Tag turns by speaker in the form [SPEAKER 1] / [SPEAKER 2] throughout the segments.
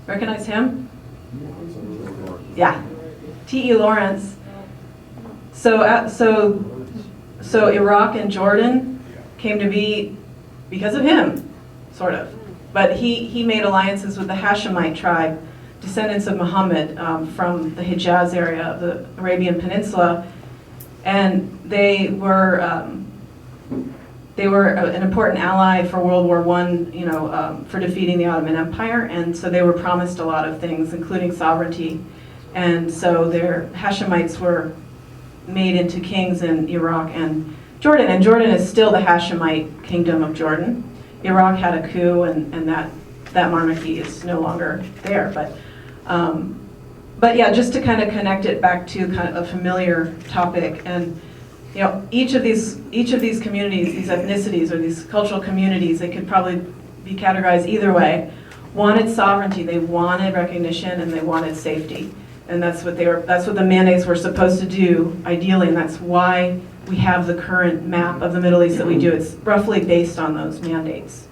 [SPEAKER 1] Recognize him? Yeah, T.E. Lawrence. So Iraq and Jordan came to be because of him, sort of. But he made alliances with the Hashemite tribe, descendants of Muhammad from the Hijaz area of the Arabian Peninsula, and they were an important ally for World War I, for defeating the Ottoman Empire, and so they were promised a lot of things, including sovereignty, and so their Hashemites were made into kings in Iraq and Jordan is still the Hashemite kingdom of Jordan. Iraq had a coup, and that monarchy is no longer there, but yeah, just to kind of connect it back to kind of a familiar topic, and each of these communities, these ethnicities or these cultural communities, they could probably be categorized either way, wanted sovereignty, they wanted recognition, and they wanted safety, and that's what the mandates were supposed to do ideally, and that's why we have the current map of the Middle East that we do. It's roughly based on those mandates.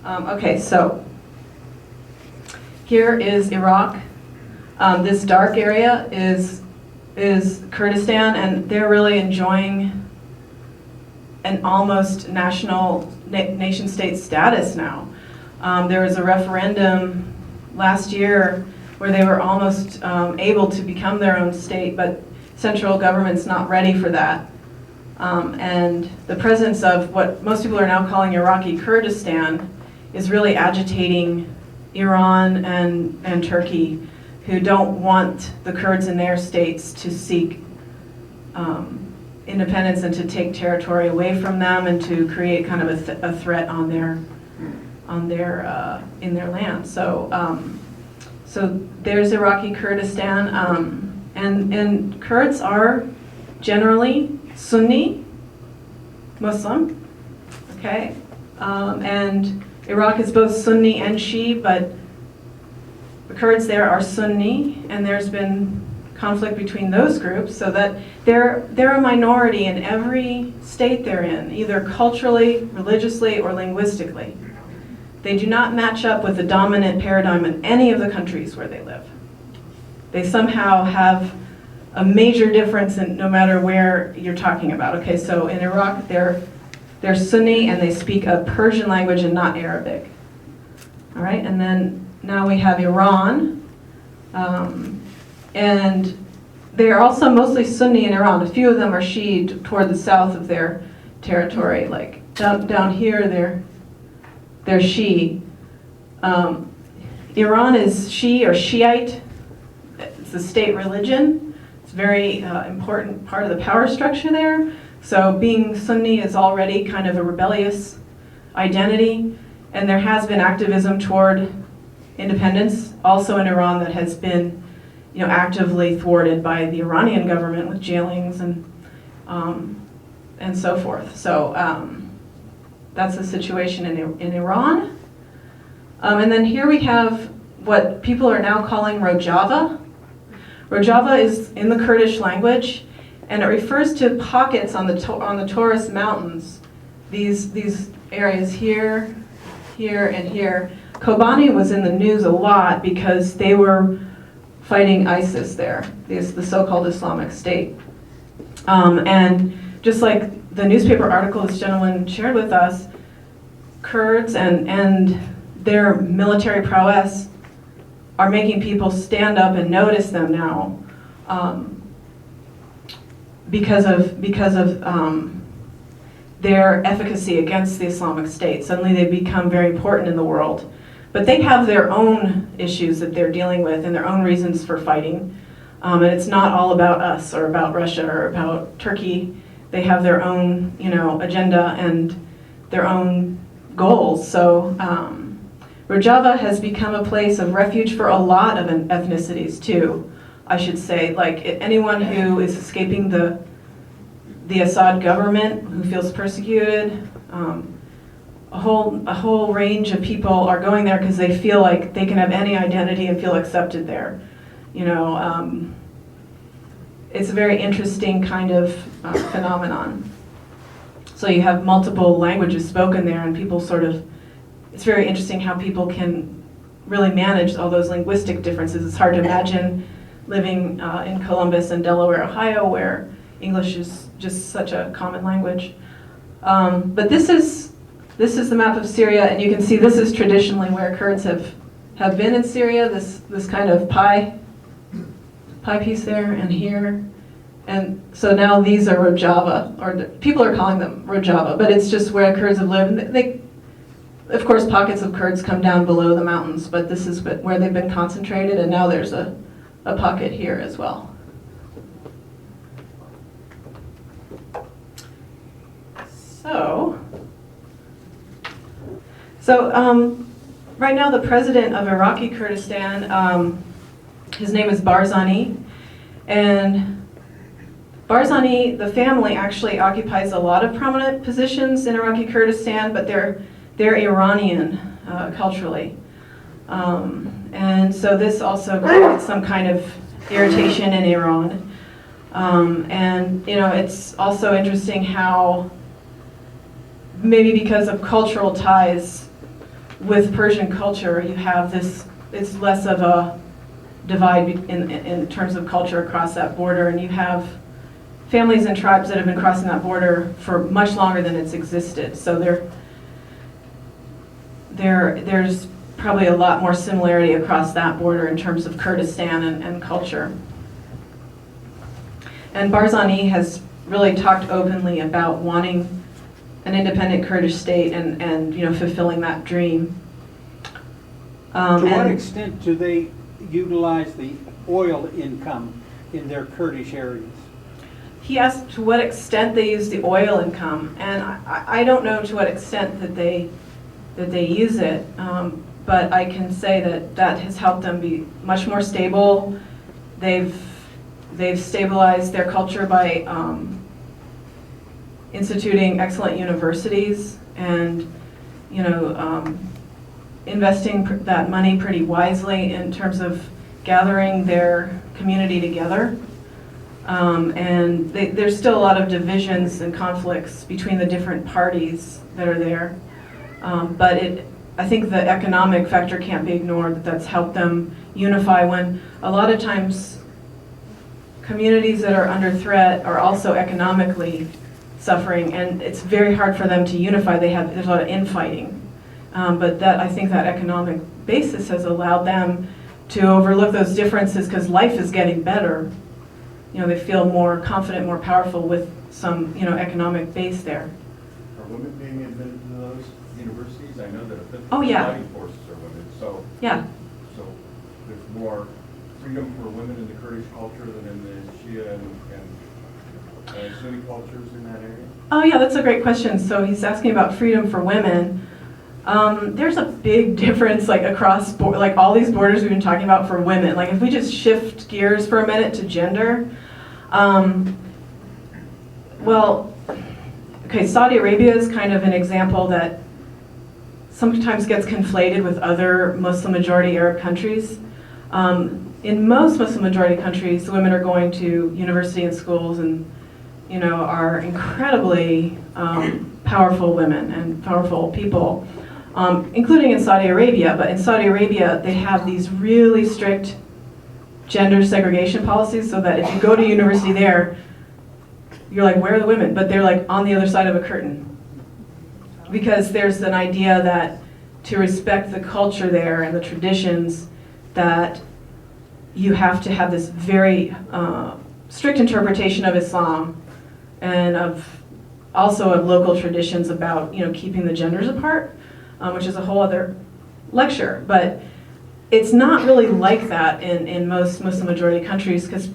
[SPEAKER 1] Okay, so here is Iraq. This dark area is Kurdistan, and they're really enjoying an almost nation-state status now. There was a referendum last year where they were almost able to become their own state, but central government's not ready for that. And the presence of what most people are now calling Iraqi Kurdistan is really agitating Iran and Turkey, who don't want the Kurds in their states to seek independence and to take territory away from them and to create kind of a threat in their land. So there's Iraqi Kurdistan, and Kurds are generally Sunni Muslim, okay, and Iraq is both Sunni and Shia, but the Kurds there are Sunni, and there's been conflict between those groups, so that they're a minority in every state they're in, either culturally, religiously, or linguistically. They do not match up with the dominant paradigm in any of the countries where they live. They somehow have a major difference in no matter where you're talking about. Okay, so in Iraq, they're Sunni and they speak a Persian language and not Arabic. All right, and then now we have Iran, and they're also mostly Sunni in Iran. A few of them are Shia toward the south of their territory, like down here they're Shia. Iran is Shia or Shiite. It's the state religion. It's a very important part of the power structure there. So being Sunni is already kind of a rebellious identity, and there has been activism toward independence also in Iran that has been actively thwarted by the Iranian government with jailings and so forth. So that's the situation in Iran. And then here we have what people are now calling Rojava. Rojava is in the Kurdish language, and it refers to pockets on the Taurus Mountains. These areas here, here, and here. Kobani was in the news a lot because they were fighting ISIS there, the so-called Islamic State. And just like the newspaper article this gentleman shared with us, Kurds and their military prowess are making people stand up and notice them now because of their efficacy against the Islamic State. Suddenly they become very important in the world. But they have their own issues that they're dealing with and their own reasons for fighting. And it's not all about us or about Russia or about Turkey. They have their own, agenda and their own goals. So Rojava has become a place of refuge for a lot of ethnicities too, I should say. Like anyone who is escaping the Assad government, who feels persecuted, a whole range of people are going there because they feel like they can have any identity and feel accepted there. It's a very interesting kind of phenomenon. So you have multiple languages spoken there, and people it's very interesting how people can really manage all those linguistic differences. It's hard to imagine living in Columbus and Delaware, Ohio, where English is just such a common language. But this is the map of Syria, and you can see this is traditionally where Kurds have been in Syria, this kind of pie piece there and here. And so now these are Rojava, or people are calling them Rojava, but it's just where Kurds have lived. Of course, pockets of Kurds come down below the mountains, but this is where they've been concentrated, and now there's a pocket here as well. So right now the president of Iraqi Kurdistan, his name is Barzani, and Barzani, the family, actually occupies a lot of prominent positions in Iraqi Kurdistan, but they're Iranian culturally. And so this also creates some kind of irritation in Iran. And it's also interesting how, maybe because of cultural ties with Persian culture, you have this, it's less of a divide in terms of culture across that border, and you have families and tribes that have been crossing that border for much longer than it's existed. So there's probably a lot more similarity across that border in terms of Kurdistan and culture. And Barzani has really talked openly about wanting an independent Kurdish state and fulfilling that dream.
[SPEAKER 2] To what extent do they utilize the oil income in their Kurdish areas?
[SPEAKER 1] He asked to what extent they use the oil income, and I don't know to what extent that they use it, but I can say that has helped them be much more stable. They've stabilized their culture by instituting excellent universities and investing that money pretty wisely in terms of gathering their community together. And there's still a lot of divisions and conflicts between the different parties that are there. But I think the economic factor can't be ignored, that's helped them unify when a lot of times communities that are under threat are also economically suffering, and it's very hard for them to unify. There's a lot of infighting. But I think that economic basis has allowed them to overlook those differences because life is getting better. They feel more confident, more powerful with some, economic base there.
[SPEAKER 3] Are women being admitted to those universities? I know that a fifth
[SPEAKER 1] of the
[SPEAKER 3] fighting forces are women, so
[SPEAKER 1] yeah.
[SPEAKER 3] So there's more freedom for women in the Kurdish culture than in the Shia and Sunni cultures in that area?
[SPEAKER 1] Oh yeah, that's a great question. So he's asking about freedom for women. There's a big difference, across all these borders we've been talking about for women. If we just shift gears for a minute to gender, Saudi Arabia is kind of an example that sometimes gets conflated with other Muslim-majority Arab countries. In most Muslim-majority countries, women are going to university and schools and, are incredibly powerful women and powerful people. Including in Saudi Arabia, but in Saudi Arabia they have these really strict gender segregation policies so that if you go to university there, you're like, where are the women? But they're on the other side of a curtain. Because there's an idea that to respect the culture there and the traditions, that you have to have this very strict interpretation of Islam and also of local traditions about keeping the genders apart. Which is a whole other lecture, but it's not really like that in most Muslim-majority countries because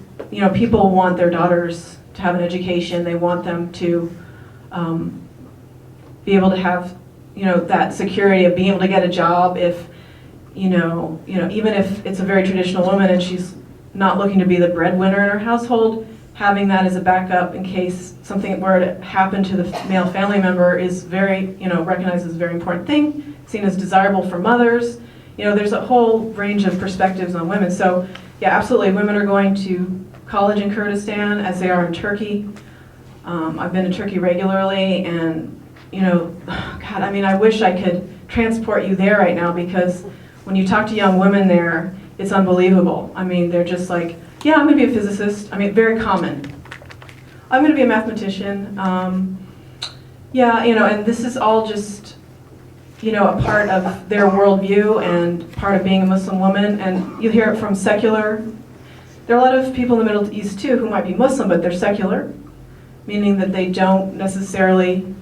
[SPEAKER 1] people want their daughters to have an education. They want them to be able to have that security of being able to get a job. If even if it's a very traditional woman and she's not looking to be the breadwinner in her household, having that as a backup in case something were to happen to the male family member is very, recognized as a very important thing, seen as desirable for mothers. There's a whole range of perspectives on women. So, yeah, absolutely, women are going to college in Kurdistan as they are in Turkey. I've been to Turkey regularly, and, God, I wish I could transport you there right now because when you talk to young women there, it's unbelievable. I mean, they're just like, yeah, I'm gonna be a physicist. I mean, very common. I'm gonna be a mathematician. Yeah, and this is all just, a part of their worldview and part of being a Muslim woman. And you hear it from secular. There are a lot of people in the Middle East too who might be Muslim, but they're secular, meaning that they don't necessarily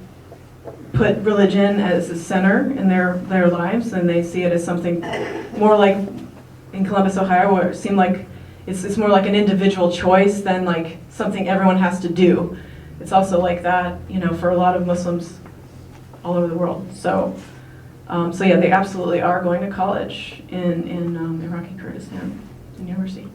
[SPEAKER 1] put religion as a center in their lives, and they see it as something more like in Columbus, Ohio, where it seemed like it's more like an individual choice than like something everyone has to do. It's also like that, for a lot of Muslims all over the world. So yeah, they absolutely are going to college in Iraqi Kurdistan, in university.